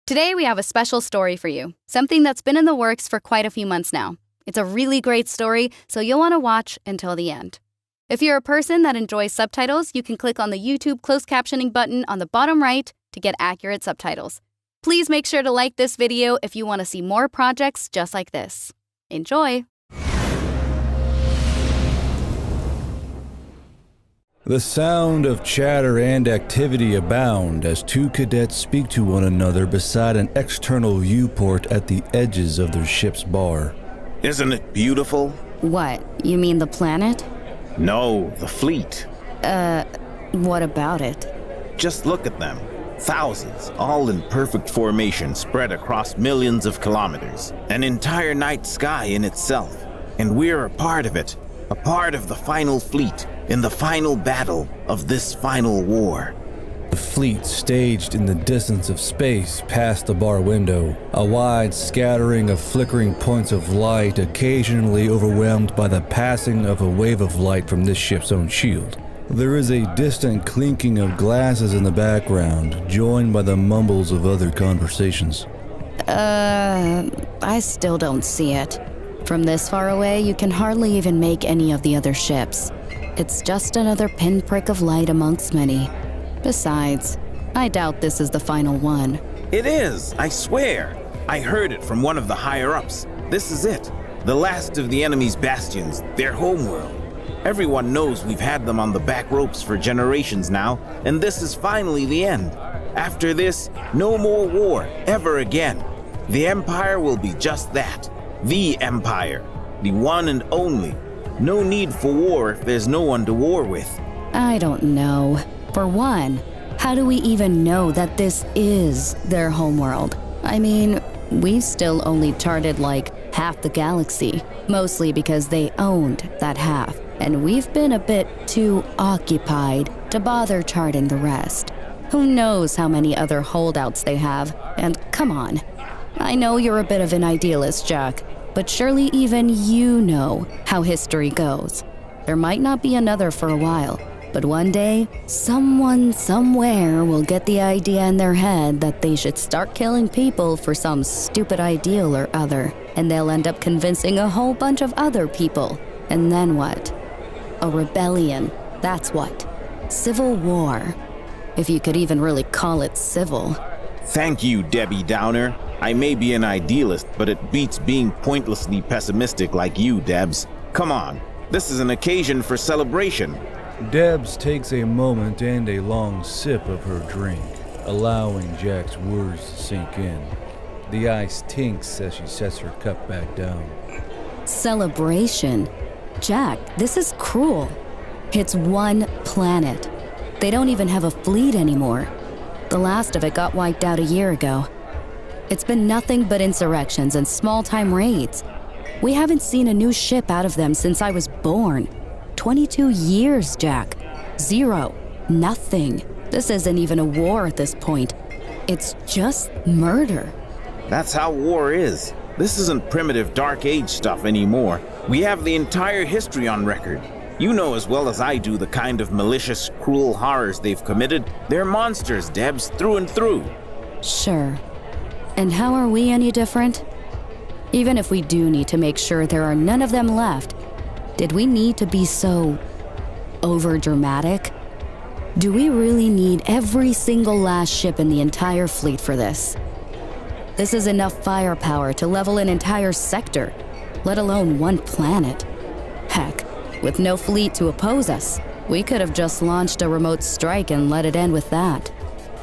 Today we have a special story for you, something that's been in the works for quite a few months now. It's a really great story, so you'll want to watch until the end. If you're a person that enjoys subtitles, you can click on the YouTube closed captioning button on the bottom right to get accurate subtitles. Please make sure to like this video if you want to see more projects just like this. Enjoy! The sound of chatter and activity abound as two cadets speak to one another beside an external viewport at the edges of their ship's bar. Isn't it beautiful? What, you mean the planet? No, the fleet. What about it? Just look at them. Thousands, all in perfect formation, spread across millions of kilometers. An entire night sky in itself. And we're a part of it. A part of the final fleet, in the final battle of this final war. The fleet staged in the distance of space past the bar window, a wide scattering of flickering points of light occasionally overwhelmed by the passing of a wave of light from this ship's own shield. There is a distant clinking of glasses in the background, joined by the mumbles of other conversations. I still don't see it. From this far away, you can hardly even make any of the other ships. It's just another pinprick of light amongst many. Besides, I doubt this is the final one. It is, I swear. I heard it from one of the higher-ups. This is it. The last of the enemy's bastions, their homeworld. Everyone knows we've had them on the back ropes for generations now, and this is finally the end. After this, no more war, ever again. The Empire will be just that. The Empire. The one and only. No need for war if there's no one to war with. I don't know. For one, how do we even know that this is their homeworld? I mean, we've still only charted like half the galaxy, mostly because they owned that half, and we've been a bit too occupied to bother charting the rest. Who knows how many other holdouts they have, and come on. I know you're a bit of an idealist, Jack, but surely even you know how history goes. There might not be another for a while, but one day, someone somewhere will get the idea in their head that they should start killing people for some stupid ideal or other, and they'll end up convincing a whole bunch of other people. And then what? A rebellion, that's what. Civil war. If you could even really call it civil. Thank you, Debbie Downer. I may be an idealist, but it beats being pointlessly pessimistic like you, Debs. Come on, this is an occasion for celebration. Debs takes a moment and a long sip of her drink, allowing Jack's words to sink in. The ice tinks as she sets her cup back down. Celebration? Jack, this is cruel. It's one planet. They don't even have a fleet anymore. The last of it got wiped out a year ago. It's been nothing but insurrections and small-time raids. We haven't seen a new ship out of them since I was born. 22 years, Jack. Zero. Nothing. This isn't even a war at this point. It's just murder. That's how war is. This isn't primitive Dark Age stuff anymore. We have the entire history on record. You know as well as I do the kind of malicious, cruel horrors they've committed. They're monsters, Debs, through and through. Sure. And how are we any different? Even if we do need to make sure there are none of them left, did we need to be so over-dramatic? Do we really need every single last ship in the entire fleet for this? This is enough firepower to level an entire sector, let alone one planet. Heck, with no fleet to oppose us, we could have just launched a remote strike and let it end with that.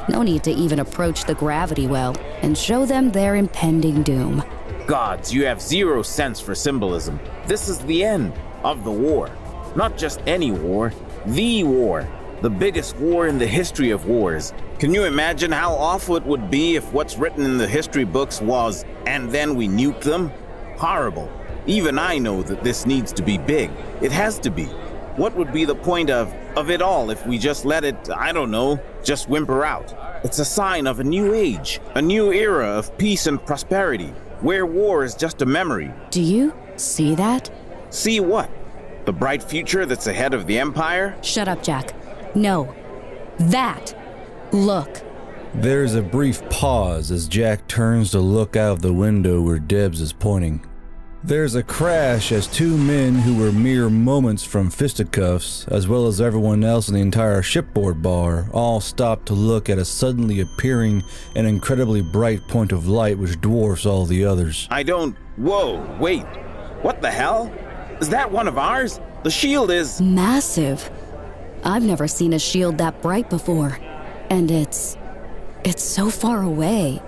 No need to even approach the gravity well and show them their impending doom. Gods, you have zero sense for symbolism. This is the end of the war. Not just any war, the war. The biggest war in the history of wars. Can you imagine how awful it would be if what's written in the history books was, and then we nuked them? Horrible. Even I know that this needs to be big. It has to be. What would be the point of it all if we just let it, I don't know, just whimper out? It's a sign of a new age, a new era of peace and prosperity, where war is just a memory. Do you see that? See what? The bright future that's ahead of the Empire? Shut up, Jack. No. That. Look. There's a brief pause as Jack turns to look out the window where Debs is pointing. There's a crash as two men who were mere moments from fisticuffs, as well as everyone else in the entire shipboard bar, all stop to look at a suddenly appearing and incredibly bright point of light which dwarfs all the others. Whoa, wait. What the hell? Is that one of ours? The shield is... Massive. I've never seen a shield that bright before. And it's so far away.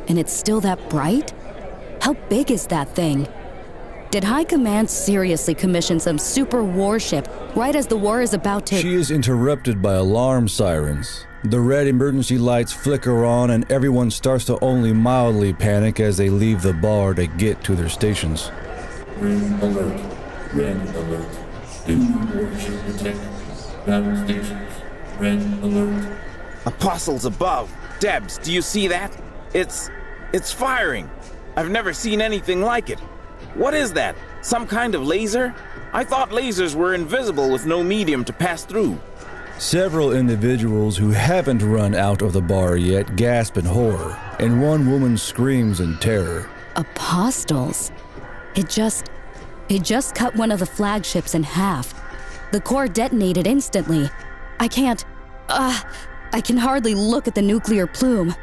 And it's still that bright? How big is that thing? Did High Command seriously commission some super warship right as the war is about to... She is interrupted by alarm sirens. The red emergency lights flicker on and everyone starts to only mildly panic as they leave the bar to get to their stations. Red alert. Red alert. Enemy warship detected. Battle stations. Red alert. Apostles above. Debs, do you see that? It's firing. I've never seen anything like it. What is that? Some kind of laser? I thought lasers were invisible with no medium to pass through. Several individuals who haven't run out of the bar yet gasp in horror, and one woman screams in terror. Apostles? It just cut one of the flagships in half. The core detonated instantly. I can hardly look at the nuclear plume.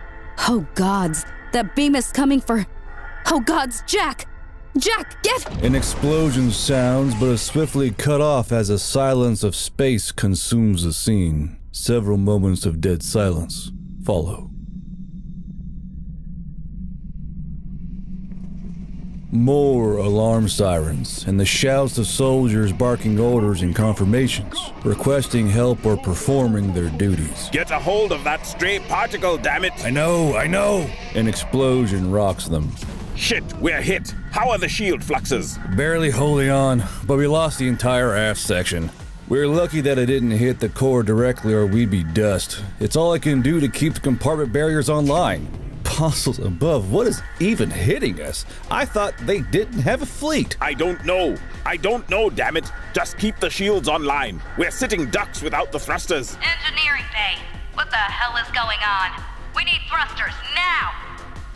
Oh gods, that beam is coming for... Oh gods, Jack! Jack, get... An explosion sounds, but is swiftly cut off as a silence of space consumes the scene. Several moments of dead silence follow. More alarm sirens, and the shouts of soldiers barking orders and confirmations, requesting help or performing their duties. Get a hold of that stray particle, damn it! I know! An explosion rocks them. Shit, we're hit. How are the shield fluxes? Barely holding on, but we lost the entire aft section. We're lucky that it didn't hit the core directly or we'd be dust. It's all I can do to keep the compartment barriers online. Apostles above, what is even hitting us? I thought they didn't have a fleet. I don't know, damn it. Just keep the shields online. We're sitting ducks without the thrusters. Engineering bay. What the hell is going on? We need thrusters now!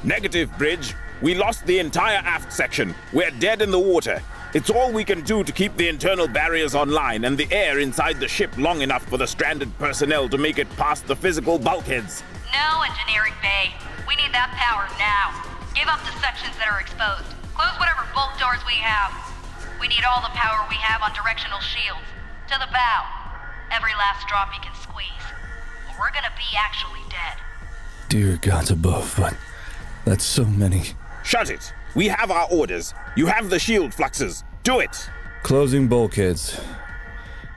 Negative, Bridge. We lost the entire aft section. We're dead in the water. It's all we can do to keep the internal barriers online and the air inside the ship long enough for the stranded personnel to make it past the physical bulkheads. No, Engineering bay. We need that power now. Give up the sections that are exposed. Close whatever bolt doors we have. We need all the power we have on directional shields. To the bow. Every last drop you can squeeze. Or we're gonna be actually dead. Dear gods above, but that's so many. Shut it! We have our orders. You have the shield fluxes. Do it! Closing bulkheads.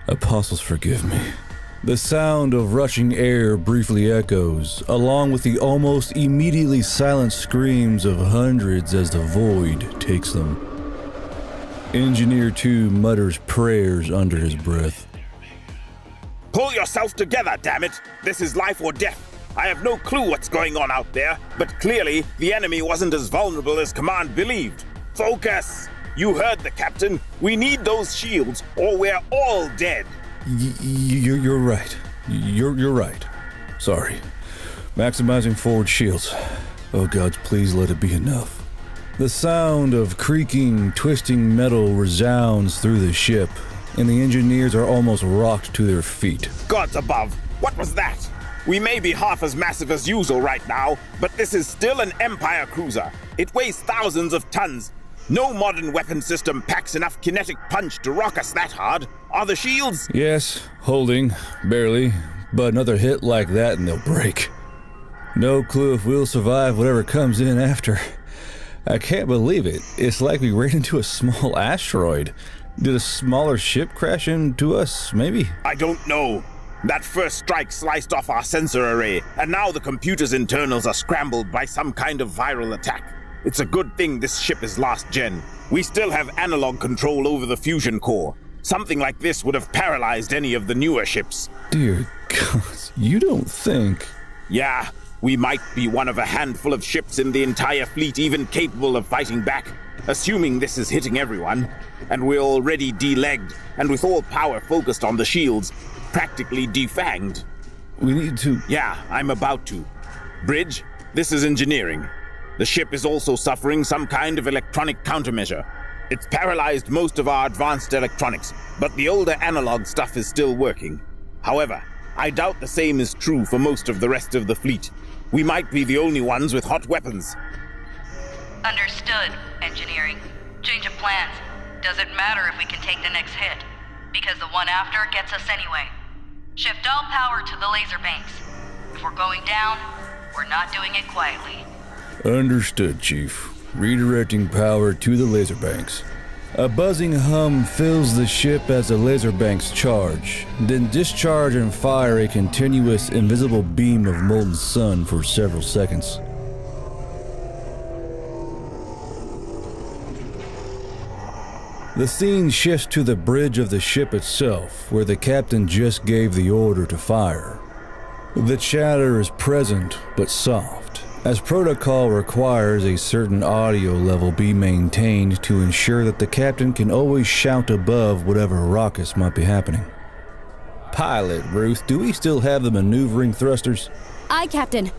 Apostles, forgive me. The sound of rushing air briefly echoes, along with the almost immediately silent screams of hundreds as the void takes them. Engineer 2 mutters prayers under his breath. Pull yourself together, damn it! This is life or death. I have no clue what's going on out there, but clearly the enemy wasn't as vulnerable as Command believed. Focus! You heard the captain. We need those shields, or we're all dead. You're right. You're right. Sorry. Maximizing forward shields. Oh gods, please let it be enough. The sound of creaking, twisting metal resounds through the ship, and the engineers are almost rocked to their feet. Gods above, what was that? We may be half as massive as usual right now, but this is still an Empire cruiser. It weighs thousands of tons. No modern weapon system packs enough kinetic punch to rock us that hard. Are the shields? Yes, holding, barely, but another hit like that and they'll break. No clue if we'll survive whatever comes in after. I can't believe it. It's like we ran into a small asteroid. Did a smaller ship crash into us, maybe? I don't know. That first strike sliced off our sensor array, and now the computer's internals are scrambled by some kind of viral attack. It's a good thing this ship is last gen. We still have analog control over the fusion core. Something like this would have paralyzed any of the newer ships. Dear gods, you don't think... Yeah, we might be one of a handful of ships in the entire fleet even capable of fighting back. Assuming this is hitting everyone, and we're already de-legged, and with all power focused on the shields, practically defanged. We need to... Yeah, I'm about to. Bridge, this is engineering. The ship is also suffering some kind of electronic countermeasure. It's paralyzed most of our advanced electronics, but the older analog stuff is still working. However, I doubt the same is true for most of the rest of the fleet. We might be the only ones with hot weapons. Understood, engineering. Change of plans. Doesn't matter if we can take the next hit, because the one after gets us anyway. Shift all power to the laser banks. If we're going down, we're not doing it quietly. Understood, Chief. Redirecting power to the laser banks. A buzzing hum fills the ship as the laser banks charge, then discharge and fire a continuous invisible beam of molten sun for several seconds. The scene shifts to the bridge of the ship itself, where the captain just gave the order to fire. The chatter is present but soft, as protocol requires a certain audio level be maintained to ensure that the captain can always shout above whatever raucous might be happening. Pilot, Ruth, do we still have the maneuvering thrusters? Aye, Captain.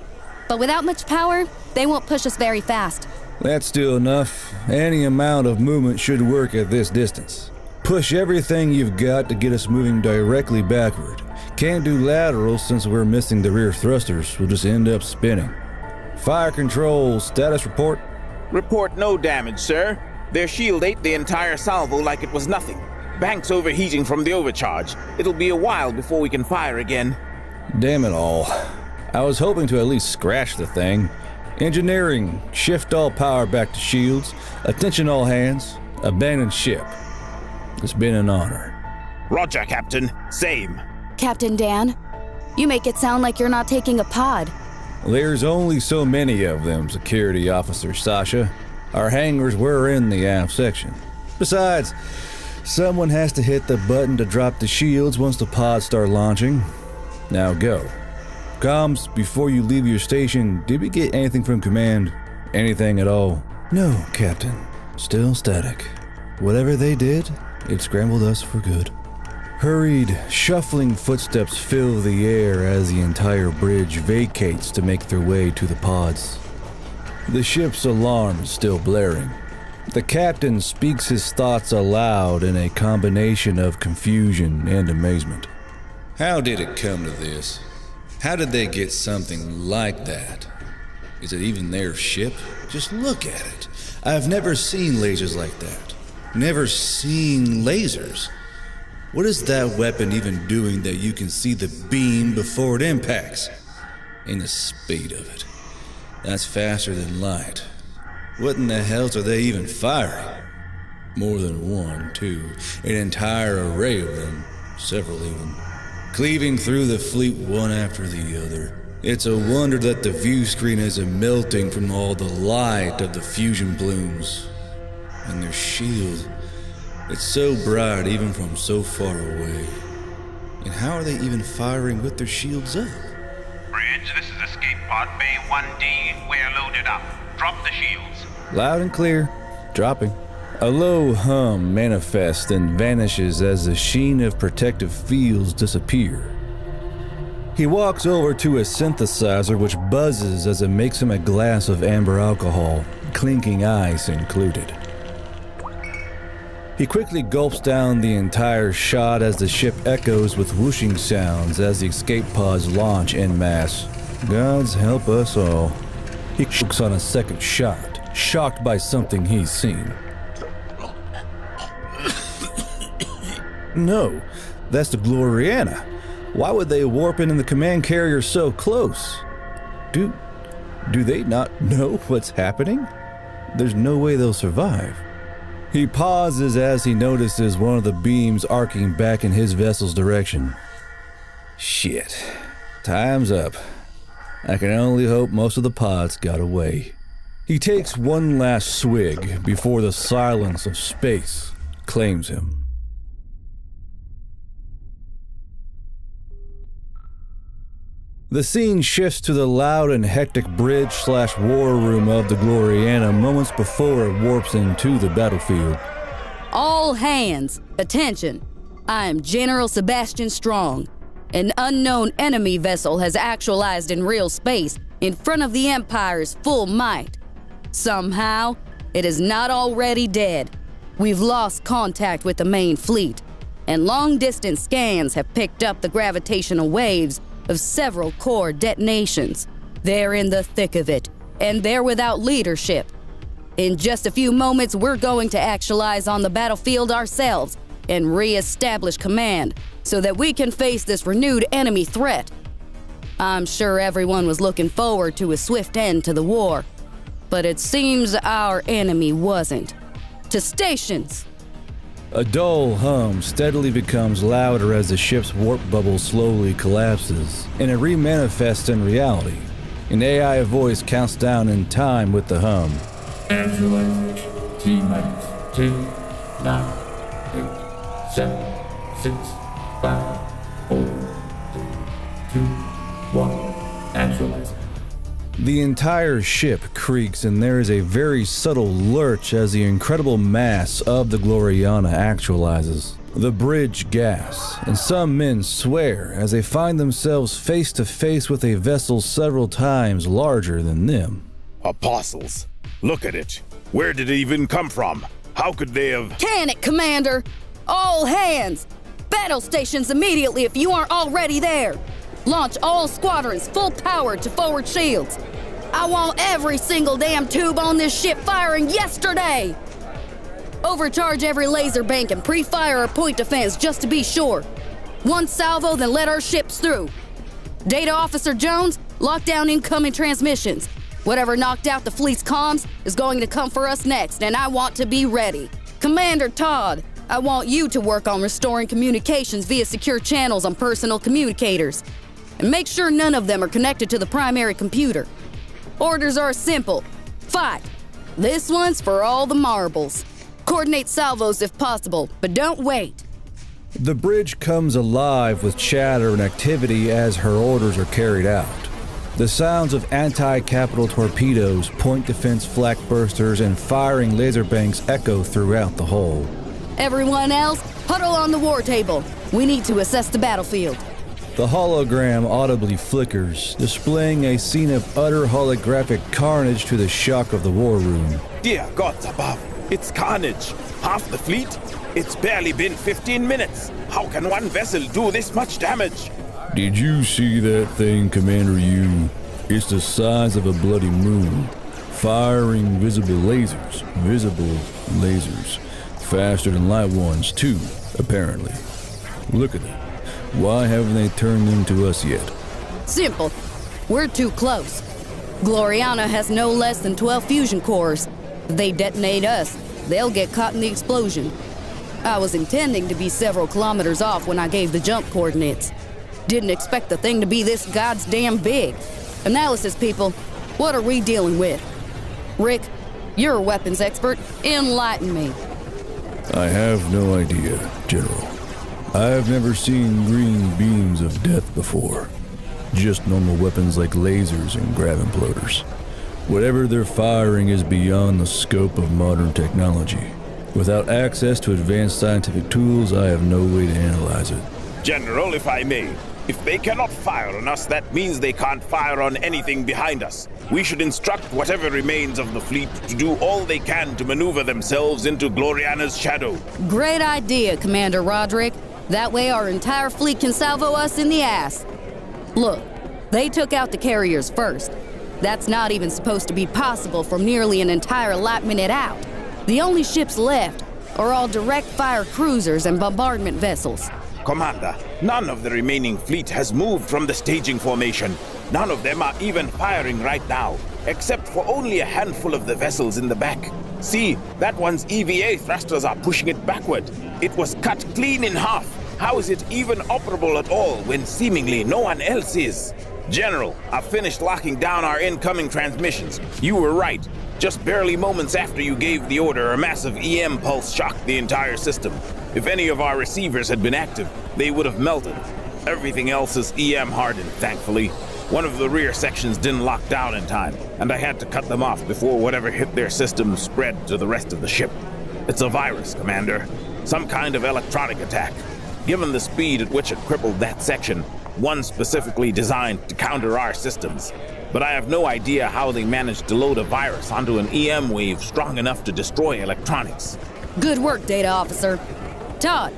But without much power, they won't push us very fast. That's still enough. Any amount of movement should work at this distance. Push everything you've got to get us moving directly backward. Can't do lateral since we're missing the rear thrusters. We'll just end up spinning. Fire control, status report. Report no damage, sir. Their shield ate the entire salvo like it was nothing. Bank's overheating from the overcharge. It'll be a while before we can fire again. Damn it all. I was hoping to at least scratch the thing. Engineering, shift all power back to shields. Attention all hands. Abandon ship. It's been an honor. Roger, Captain. Same. Captain Dan, you make it sound like you're not taking a pod. There's only so many of them, Security Officer Sasha. Our hangars were in the aft section. Besides, someone has to hit the button to drop the shields once the pods start launching. Now go. Comms, before you leave your station, did we get anything from command? Anything at all? No, Captain. Still static. Whatever they did, it scrambled us for good. Hurried, shuffling footsteps fill the air as the entire bridge vacates to make their way to the pods. The ship's alarm is still blaring. The captain speaks his thoughts aloud in a combination of confusion and amazement. How did it come to this? How did they get something like that? Is it even their ship? Just look at it. I've never seen lasers like that. Never seen lasers. What is that weapon even doing that you can see the beam before it impacts? And the speed of it. That's faster than light. What in the hells are they even firing? More than one, two, an entire array of them, several even. Cleaving through the fleet one after the other. It's a wonder that the view screen isn't melting from all the light of the fusion plumes. And their shield, it's so bright even from so far away. And how are they even firing with their shields up? Bridge, this is Escape Pod Bay 1D. We're loaded up. Drop the shields. Loud and clear. Dropping. A low hum manifests and vanishes as the sheen of protective fields disappear. He walks over to a synthesizer which buzzes as it makes him a glass of amber alcohol, clinking ice included. He quickly gulps down the entire shot as the ship echoes with whooshing sounds as the escape pods launch en masse. Gods help us all. He chokes on a second shot, shocked by something he's seen. No, that's the Gloriana. Why would they warp in the command carrier so close? Do they not know what's happening? There's no way they'll survive. He pauses as he notices one of the beams arcing back in his vessel's direction. Shit. Time's up. I can only hope most of the pods got away. He takes one last swig before the silence of space claims him. The scene shifts to the loud and hectic bridge/war room of the Gloriana moments before it warps into the battlefield. All hands, attention. I am General Sebastian Strong, An unknown enemy vessel has actualized in real space in front of the Empire's full might. Somehow, it is not already dead. We've lost contact with the main fleet, and long-distance scans have picked up the gravitational waves of several core detonations. They're in the thick of it, and they're without leadership. In just a few moments, we're going to actualize on the battlefield ourselves and re-establish command so that we can face this renewed enemy threat. I'm sure everyone was looking forward to a swift end to the war, but it seems our enemy wasn't. To stations! A dull hum steadily becomes louder as the ship's warp bubble slowly collapses, and it remanifests in reality. An AI voice counts down in time with the hum. Actualization. T-minus 10, 9, 8, 7, 6, 5, 4, 3, 2, 1. Actualizing. The entire ship creaks, and there is a very subtle lurch as the incredible mass of the Gloriana actualizes. The bridge gasps, and some men swear as they find themselves face to face with a vessel several times larger than them. Apostles, look at it. Where did it even come from? How could they have... Can it, Commander? All hands! Battle stations immediately if you aren't already there! Launch all squadrons full power to forward shields. I want every single damn tube on this ship firing yesterday! Overcharge every laser bank and pre-fire our point defense just to be sure. One salvo, then let our ships through. Data Officer Jones, lock down incoming transmissions. Whatever knocked out the fleet's comms is going to come for us next, and I want to be ready. Commander Todd, I want you to work on restoring communications via secure channels on personal communicators. And make sure none of them are connected to the primary computer. Orders are simple. Fight. This one's for all the marbles. Coordinate salvos if possible, but don't wait. The bridge comes alive with chatter and activity as her orders are carried out. The sounds of anti-capital torpedoes, point defense flak bursters, and firing laser banks echo throughout the hull. Everyone else, huddle on the war table. We need to assess the battlefield. The hologram audibly flickers, displaying a scene of utter holographic carnage to the shock of the war room. Dear gods above, it's carnage. Half the fleet? It's barely been 15 minutes. How can one vessel do this much damage? Did you see that thing, Commander Yu? It's the size of a bloody moon. Firing visible lasers. Faster than light ones, too, apparently. Look at them. Why haven't they turned them to us yet? Simple. We're too close. Gloriana has no less than 12 fusion cores. If they detonate us, they'll get caught in the explosion. I was intending to be several kilometers off when I gave the jump coordinates. Didn't expect the thing to be this goddamn big. Analysis, people. What are we dealing with? Rick, you're a weapons expert. Enlighten me. I have no idea, General. I've never seen green beams of death before. Just normal weapons like lasers and grav imploders. Whatever they're firing is beyond the scope of modern technology. Without access to advanced scientific tools, I have no way to analyze it. General, if I may, if they cannot fire on us, that means they can't fire on anything behind us. We should instruct whatever remains of the fleet to do all they can to maneuver themselves into Gloriana's shadow. Great idea, Commander Roderick. That way our entire fleet can salvo us in the ass. Look, they took out the carriers first. That's not even supposed to be possible from nearly an entire light minute out. The only ships left are all direct-fire cruisers and bombardment vessels. Commander, none of the remaining fleet has moved from the staging formation. None of them are even firing right now, except for only a handful of the vessels in the back. See, that one's EVA thrusters are pushing it backward. It was cut clean in half. How is it even operable at all when seemingly no one else is? General, I've finished locking down our incoming transmissions. You were right. Just barely moments after you gave the order, a massive EM pulse shocked the entire system. If any of our receivers had been active, they would have melted. Everything else is EM hardened, thankfully. One of the rear sections didn't lock down in time, and I had to cut them off before whatever hit their system spread to the rest of the ship. It's a virus, Commander. Some kind of electronic attack. Given the speed at which it crippled that section, one specifically designed to counter our systems. But I have no idea how they managed to load a virus onto an EM wave strong enough to destroy electronics. Good work, Data Officer. Todd,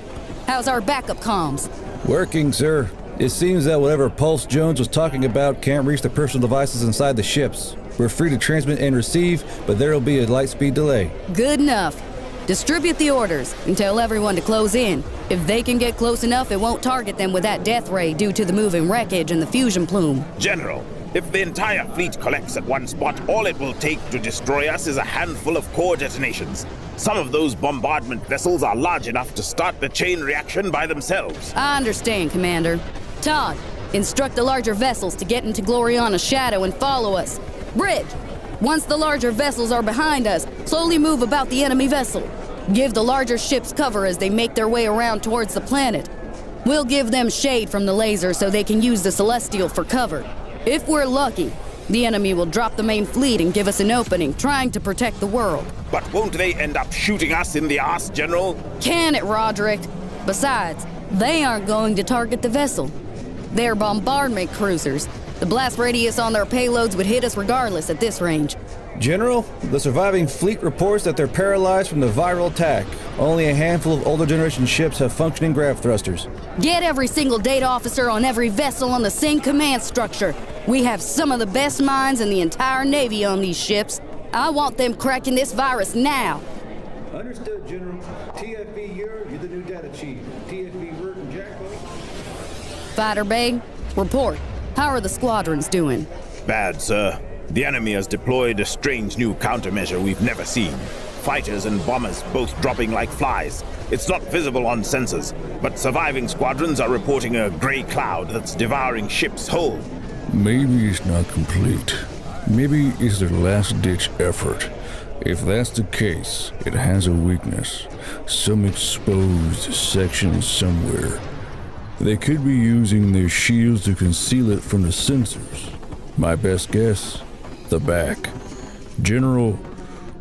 how's our backup comms? Working, sir. It seems that whatever Pulse Jones was talking about can't reach the personal devices inside the ships. We're free to transmit and receive, but there'll be a light speed delay. Good enough. Distribute the orders and tell everyone to close in. If they can get close enough, it won't target them with that death ray due to the moving wreckage and the fusion plume. General, if the entire fleet collects at one spot, all it will take to destroy us is a handful of core detonations. Some of those bombardment vessels are large enough to start the chain reaction by themselves. I understand, Commander. Todd, instruct the larger vessels to get into Gloriana's shadow and follow us. Bridge, once the larger vessels are behind us, slowly move about the enemy vessel. Give the larger ships cover as they make their way around towards the planet. We'll give them shade from the laser so they can use the Celestial for cover. If we're lucky, the enemy will drop the main fleet and give us an opening, trying to protect the world. But won't they end up shooting us in the ass, General? Can it, Roderick? Besides, they aren't going to target the vessel. They're bombardment cruisers. The blast radius on their payloads would hit us regardless at this range. General, the surviving fleet reports that they're paralyzed from the viral attack. Only a handful of older generation ships have functioning grav thrusters. Get every single data officer on every vessel on the same command structure. We have some of the best minds in the entire Navy on these ships. I want them cracking this virus now. Understood, General. TFB, you're the new data chief. TFB, Bert and Jackpot. Fighter Bay, report. How are the squadrons doing? Bad, sir. The enemy has deployed a strange new countermeasure we've never seen. Fighters and bombers both dropping like flies. It's not visible on sensors, but surviving squadrons are reporting a gray cloud that's devouring ships whole. Maybe it's not complete. Maybe it's their last-ditch effort. If that's the case, it has a weakness. Some exposed section somewhere. They could be using their shields to conceal it from the sensors. My best guess, the back. General,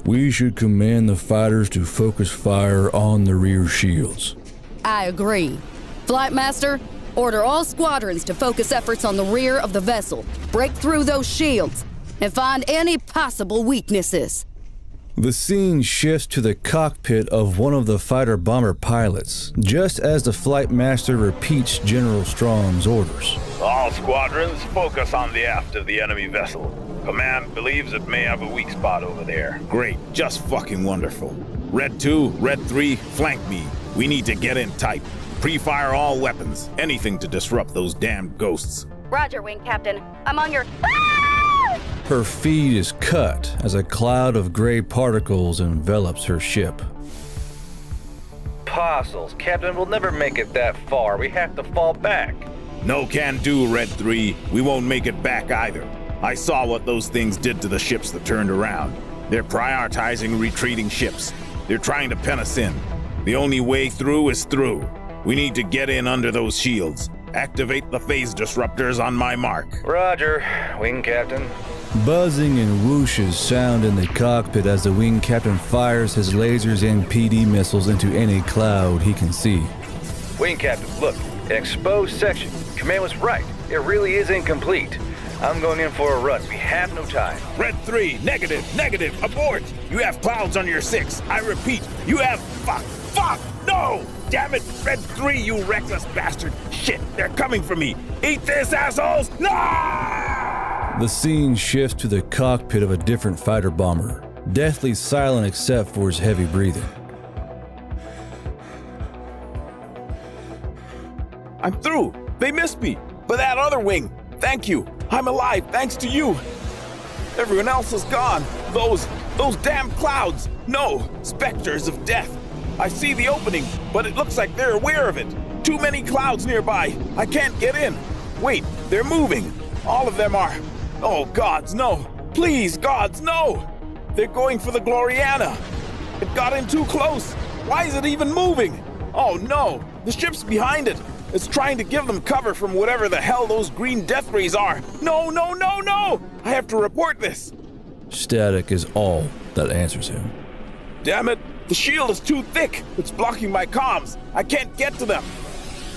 we should command the fighters to focus fire on the rear shields. I agree. Flight Master, order all squadrons to focus efforts on the rear of the vessel, break through those shields, and find any possible weaknesses. The scene shifts to the cockpit of one of the fighter bomber pilots, just as the flight master repeats General Strong's orders. All squadrons, focus on the aft of the enemy vessel. Command believes it may have a weak spot over there. Great, just fucking wonderful. Red 2, Red 3, flank me. We need to get in tight. Pre-fire all weapons, anything to disrupt those damn ghosts. Roger, Wing Captain. I'm on your... Her feed is cut as a cloud of gray particles envelops her ship. Apostles, Captain, we'll never make it that far. We have to fall back. No can do, Red 3. We won't make it back either. I saw what those things did to the ships that turned around. They're prioritizing retreating ships. They're trying to pen us in. The only way through is through. We need to get in under those shields. Activate the phase disruptors on my mark. Roger, Wing Captain. Buzzing and whooshes sound in the cockpit as the wing captain fires his lasers and PD missiles into any cloud he can see. Wing Captain, look, an exposed section. Command was right. It really is incomplete. I'm going in for a run. We have no time. Red 3, negative, abort! You have clouds on your 6. I repeat, you have fuck, no! Damn it, Red 3, you reckless bastard! Shit, they're coming for me! Eat this, assholes! No! The scene shifts to the cockpit of a different fighter bomber, deathly silent except for his heavy breathing. I'm through! They missed me! But that other wing! Thank you! I'm alive thanks to you! Everyone else is gone! Those damn clouds! No! Specters of death! I see the opening, but it looks like they're aware of it! Too many clouds nearby! I can't get in! Wait, they're moving! All of them are... Oh, gods, no! Please, gods, no! They're going for the Gloriana! It got in too close! Why is it even moving? Oh no! The ship's behind it! It's trying to give them cover from whatever the hell those green death rays are! No! I have to report this! Static is all that answers him. Damn it! The shield is too thick! It's blocking my comms! I can't get to them!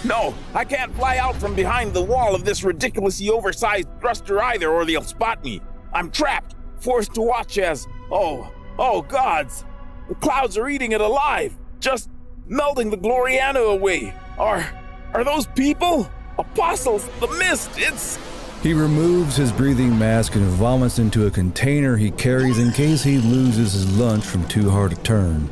No, I can't fly out from behind the wall of this ridiculously oversized thruster either, or they'll spot me. I'm trapped, forced to watch as, oh gods, the clouds are eating it alive, just melting the Gloriana away. Are those people? Apostles, the mist, it's... He removes his breathing mask and vomits into a container he carries in case he loses his lunch from too hard a turn.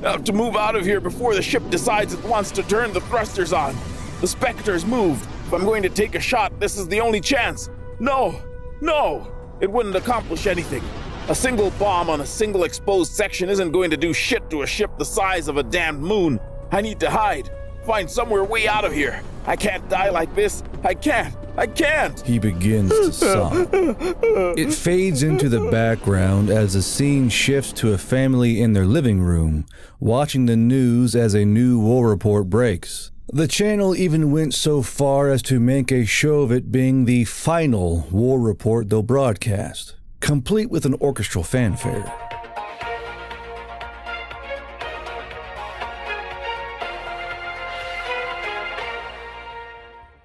I have to move out of here before the ship decides it wants to turn the thrusters on. The Spectre's moved. If I'm going to take a shot, this is the only chance. No, it wouldn't accomplish anything. A single bomb on a single exposed section isn't going to do shit to a ship the size of a damned moon. I need to hide. Find somewhere way out of here. I can't die like this. I can't. He begins to sob. It fades into the background as the scene shifts to a family in their living room, watching the news as a new war report breaks. The channel even went so far as to make a show of it being the final war report they'll broadcast, complete with an orchestral fanfare.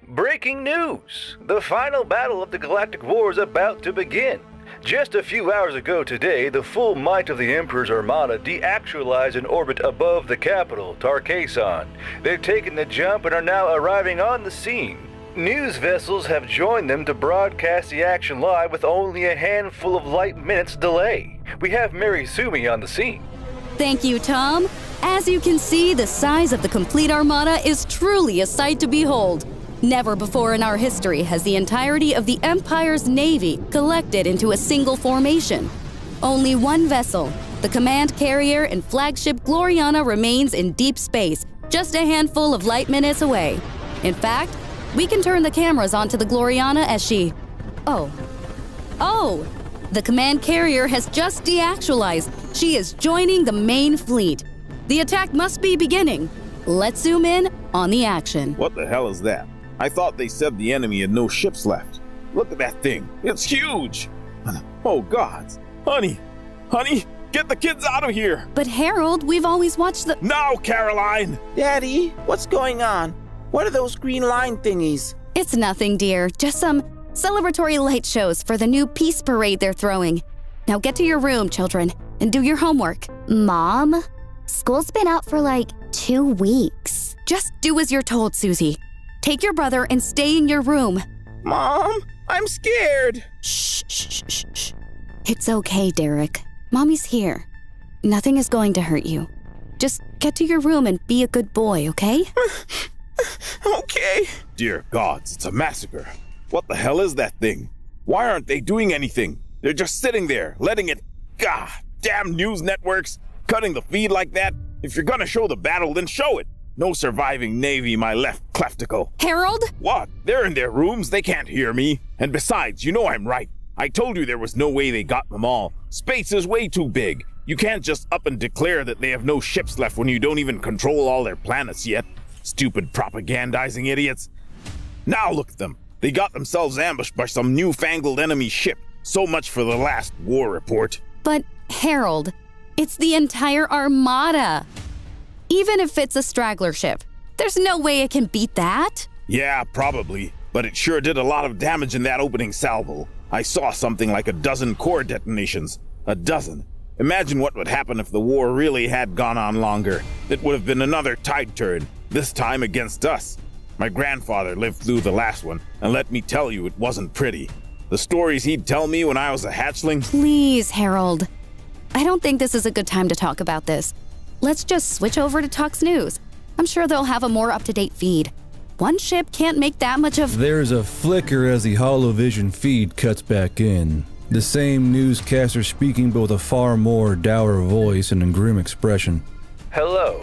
Breaking news! The final battle of the Galactic War is about to begin. Just a few hours ago today, the full might of the Emperor's Armada deactualized in orbit above the capital, Tarkason. They've taken the jump and are now arriving on the scene. News vessels have joined them to broadcast the action live with only a handful of light minutes delay. We have Mary Sumi on the scene. Thank you, Tom. As you can see, the size of the complete Armada is truly a sight to behold. Never before in our history has the entirety of the Empire's Navy collected into a single formation. Only one vessel, the command carrier and flagship Gloriana, remains in deep space, just a handful of light minutes away. In fact, we can turn the cameras onto the Gloriana as she... Oh, the command carrier has just deactualized. She is joining the main fleet. The attack must be beginning. Let's zoom in on the action. What the hell is that? I thought they said the enemy had no ships left. Look at that thing. It's huge. Oh, gods. Honey, get the kids out of here. But Harold, we've always watched the... Now, Caroline! Daddy, what's going on? What are those green line thingies? It's nothing, dear. Just some celebratory light shows for the new peace parade they're throwing. Now get to your room, children, and do your homework. Mom, school's been out for like 2 weeks. Just do as you're told, Susie. Take your brother and stay in your room. Mom, I'm scared. Shh. It's okay, Derek. Mommy's here. Nothing is going to hurt you. Just get to your room and be a good boy, okay? Okay. Dear gods, it's a massacre. What the hell is that thing? Why aren't they doing anything? They're just sitting there, letting it... God, damn news networks, cutting the feed like that. If you're gonna show the battle, then show it. No surviving Navy, my left clefticle. Harold? What? They're in their rooms. They can't hear me. And besides, you know I'm right. I told you there was no way they got them all. Space is way too big. You can't just up and declare that they have no ships left when you don't even control all their planets yet. Stupid propagandizing idiots. Now look at them. They got themselves ambushed by some newfangled enemy ship. So much for the last war report. But, Harold, it's the entire Armada. Even if it's a straggler ship, there's no way it can beat that. Yeah, probably. But it sure did a lot of damage in that opening salvo. I saw something like 12 core detonations. 12. Imagine what would happen if the war really had gone on longer. It would have been another tide turn, this time against us. My grandfather lived through the last one, and let me tell you, it wasn't pretty. The stories he'd tell me when I was a hatchling... Please, Harold. I don't think this is a good time to talk about this. Let's just switch over to Tux News. I'm sure they'll have a more up-to-date feed. One ship can't make that much of... There's a flicker as the holovision feed cuts back in. The same newscaster speaking, but with a far more dour voice and a grim expression. Hello,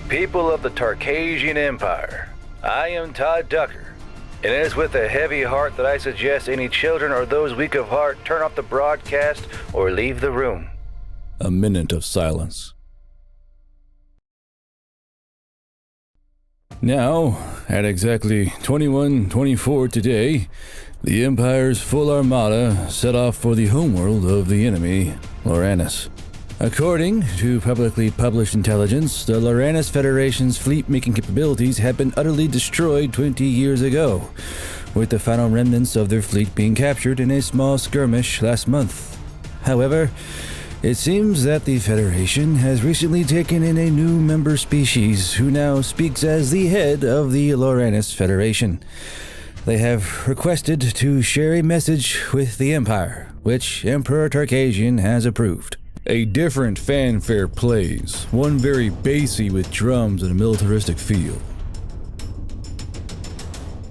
people of the Tarkasian Empire. I am Todd Ducker, and it is with a heavy heart that I suggest any children or those weak of heart turn off the broadcast or leave the room. A minute of silence. Now, at exactly 21:24 today, the Empire's full armada set off for the homeworld of the enemy, Loranus. According to publicly published intelligence, the Loranus Federation's fleet-making capabilities had been utterly destroyed 20 years ago, with the final remnants of their fleet being captured in a small skirmish last month. However, it seems that the Federation has recently taken in a new member species who now speaks as the head of the Loranus Federation. They have requested to share a message with the Empire, which Emperor Tarkasian has approved. A different fanfare plays, one very bassy with drums and a militaristic feel.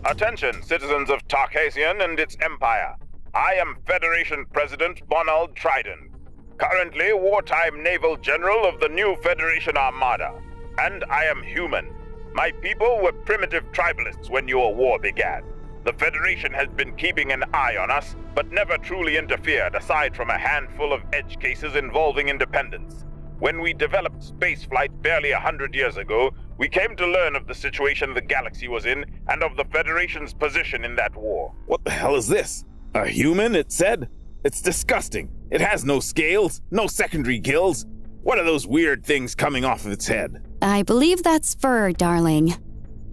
Attention, citizens of Tarkasian and its empire. I am Federation President Bonald Trident, currently wartime naval general of the new Federation Armada, and I am human. My people were primitive tribalists when your war began. The Federation has been keeping an eye on us, but never truly interfered aside from a handful of edge cases involving independence. When we developed spaceflight barely 100 years ago, we came to learn of the situation the galaxy was in and of the Federation's position in that war. What the hell is this? A human, it said? It's disgusting. It has no scales, no secondary gills. What are those weird things coming off of its head? I believe that's fur, darling.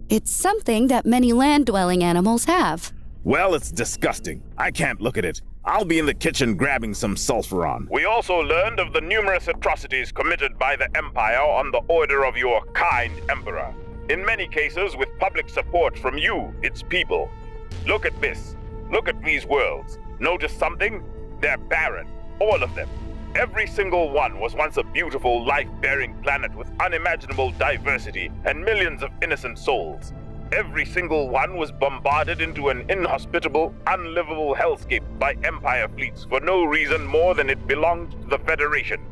It's something that many land-dwelling animals have. Well, it's disgusting. I can't look at it. I'll be in the kitchen grabbing some sulfuron. We also learned of the numerous atrocities committed by the Empire on the order of your kind Emperor. In many cases with public support from you, its people. Look at this. Look at these worlds. Notice something? They're barren. All of them. Every single one was once a beautiful, life-bearing planet with unimaginable diversity and millions of innocent souls. Every single one was bombarded into an inhospitable, unlivable hellscape by Empire fleets for no reason more than it belonged to the Federation.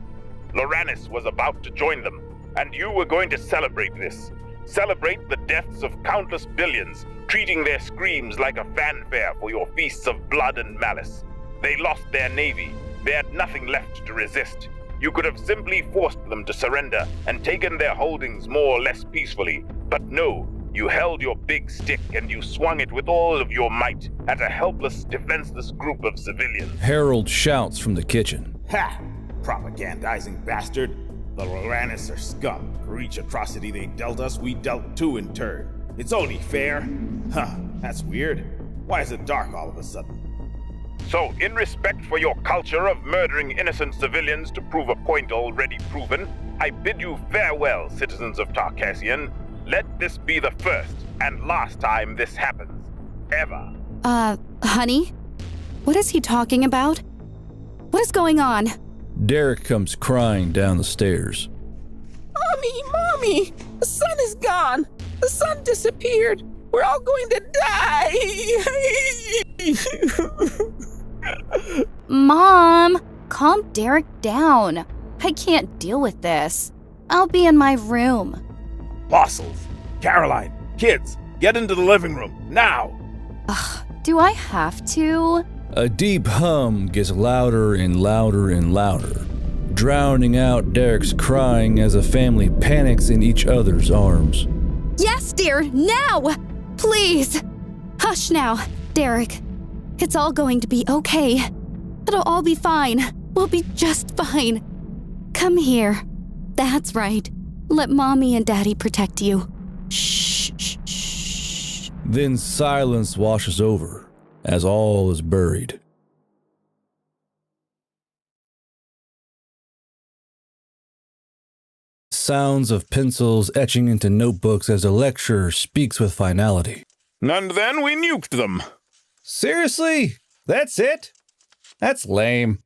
Loranus was about to join them, and you were going to celebrate this. Celebrate the deaths of countless billions, treating their screams like a fanfare for your feasts of blood and malice. They lost their navy. They had nothing left to resist. You could have simply forced them to surrender and taken their holdings more or less peacefully. But no, you held your big stick and you swung it with all of your might at a helpless, defenseless group of civilians. Harold shouts from the kitchen. Ha! Propagandizing bastard. The Loranus are scum. For each atrocity they dealt us, we dealt two in turn. It's only fair. Huh, that's weird. Why is it dark all of a sudden? So, in respect for your culture of murdering innocent civilians to prove a point already proven, I bid you farewell, citizens of Tarkasian. Let this be the first and last time this happens. Ever. Honey? What is he talking about? What is going on? Derek comes crying down the stairs. Mommy! The sun is gone! The sun disappeared! We're all going to die! Mom, calm Derek down. I can't deal with this. I'll be in my room. Fossils. Caroline, kids, get into the living room, now! Do I have to? A deep hum gets louder and louder and louder, drowning out Derek's crying as a family panics in each other's arms. Yes, dear, now! Please! Hush now, Derek. It's all going to be okay. It'll all be fine. We'll be just fine. Come here. That's right. Let Mommy and Daddy protect you. Shh, shh, shh. Then silence washes over, as all is buried. Sounds of pencils etching into notebooks as the lecturer speaks with finality. And then we nuked them. Seriously? That's it? That's lame.